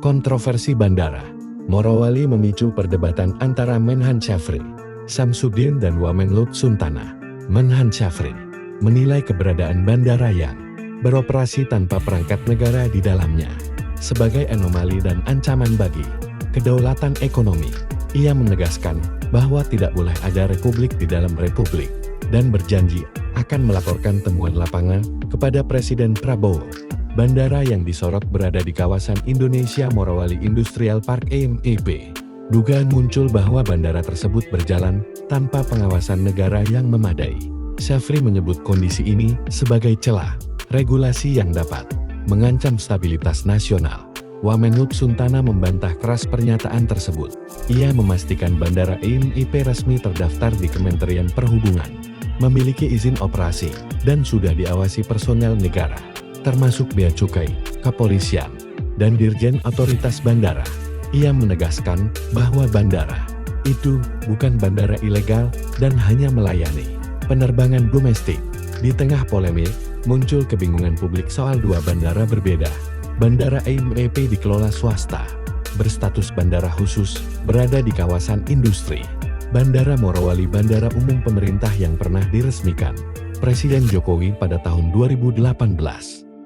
Kontroversi bandara Morowali memicu perdebatan antara Menhan Syafri Samsudin dan Wamenlut Suntana. Menhan Syafri menilai keberadaan bandara yang beroperasi tanpa perangkat negara di dalamnya sebagai anomali dan ancaman bagi kedaulatan ekonomi. Ia menegaskan bahwa tidak boleh ada republik di dalam republik dan berjanji akan melaporkan temuan lapangan kepada Presiden Prabowo. Bandara yang disorot berada di kawasan Indonesia Morowali Industrial Park (IMIP). Dugaan muncul bahwa bandara tersebut berjalan tanpa pengawasan negara yang memadai. Syafri menyebut kondisi ini sebagai celah regulasi yang dapat mengancam stabilitas nasional. Wamenlut Suntana membantah keras pernyataan tersebut. Ia memastikan bandara IMIP resmi terdaftar di Kementerian Perhubungan, memiliki izin operasi, dan sudah diawasi personel negara, termasuk Bea Cukai, Kepolisian, dan Dirjen Otoritas Bandara. Ia menegaskan bahwa bandara itu bukan bandara ilegal dan hanya melayani penerbangan domestik. Di tengah polemik, muncul kebingungan publik soal dua bandara berbeda. Bandara IMIP dikelola swasta, berstatus bandara khusus, berada di kawasan industri. Bandara Morowali bandara umum pemerintah yang pernah diresmikan Presiden Jokowi pada tahun 2018.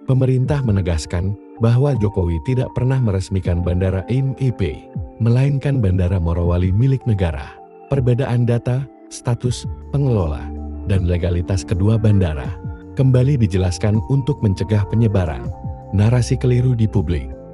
Pemerintah menegaskan bahwa Jokowi tidak pernah meresmikan bandara IMIP, melainkan bandara Morowali milik negara. Perbedaan data, status, pengelola, dan legalitas kedua bandara kembali dijelaskan untuk mencegah penyebaran narasi keliru di publik.